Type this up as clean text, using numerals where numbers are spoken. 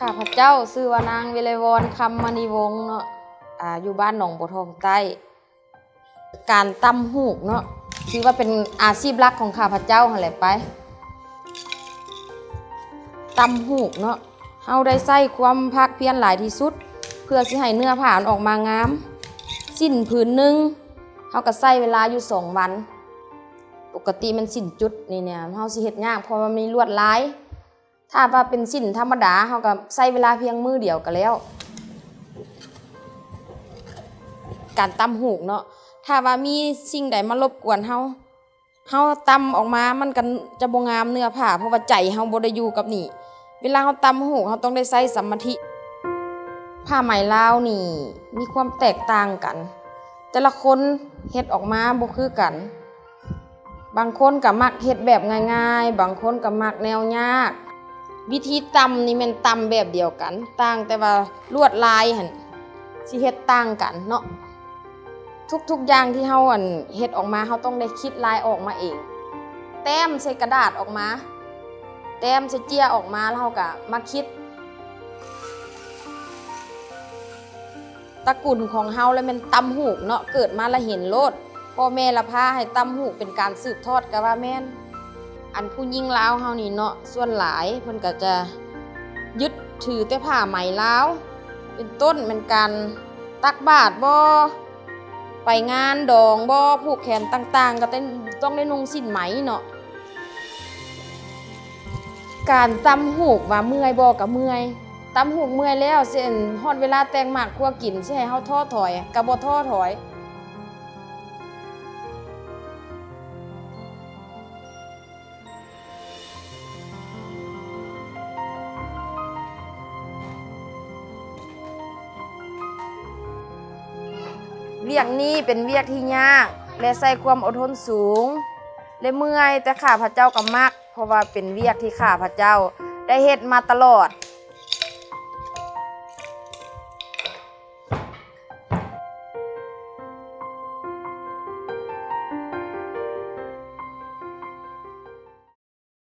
ข้าพเจ้าชื่อว่านางวิไลวรณ์คำมณีวงศ์เนาะอยู่บ้านหนองบัวทองใต้การตำหูกเนาะถือว่าเป็นอาชีพหลักของข้าพเจ้าหั่นแหละไปตำหูกเนาะเฮาได้ใส่ความภาคเพียรหลายที่สุดเพื่อสิให้เนื้อผ้าออกมางามสิ้นผืนหนึ่งเฮาก็ใส่เวลาอยู่2 วันปกติมันสิ้นจุดนี่เนี่ยเฮาสิเฮ็ดยากเพราะมันมีลวดลายถ้าว่าเป็นสิ้นธรรมดาเฮาก็ใส่เวลาเพียงมื้อเดียวก็แล้วการตำหูกเนาะถ้าว่ามีสิ่งใดมารบกวนเฮาตำออกมามันก็จะบ่งามเนื้อผ้าเพราะว่าใจเฮาบ่ได้อยู่กับนี่เวลาเฮาตำหูกเฮาต้องได้ใช้สมาธิผ้าไหมลาวนี่มีความแตกต่างกันแต่ละคนเฮ็ดออกมาบ่คือกันบางคนก็มักเฮ็ดแบบง่ายๆบางคนก็มักแนวยากวิธีตำนี่แม่นตำแบบเดียวกันต่างแต่ว่าลวดลายหั่นสิเฮ็ดต่างกันเนาะทุกอย่างที่เฮาเฮ็ดออกมาเฮาต้องได้คิดลายออกมาเองแต้มใส่กระดาษออกมาแต้มใส่เจียออกมาแล้วเฮาก็มาคิดตระกูลของเฮาแล้วมันตำหูกเนาะเกิดมาแล้วเห็นโลดพ่อแม่ละพาให้ตำหูกเป็นการสืบทอดก็ว่าแม่นอันผู้หญิงลาวเฮานี่เนาะส่วนหลายเพิ่นก็จะยึดถือแต่ผ้าไหมลาวเป็นต้นเป็นการตักบาตรบ่ไปงานดองบ่ผูกแขนต่างๆก็ต้องได้นุ่งสิ้นไหมเนาะการตำหูกว่าเมื่อยบ่ก็เมื่อยตำหูกเมื่อยแล้วเส้นฮอดเวลาแต่งหมากคั่วกินสิให้เฮาท้อถอยก็บ่ท้อถอยเวียกนี้เป็นเวียกที่ยากและใส่ความอดทนสูงและเมื่อยแต่ข้าพเจ้าก็มักเพราะว่าเป็นเวียกที่ข้าพเจ้าได้เฮ็ดมาตลอด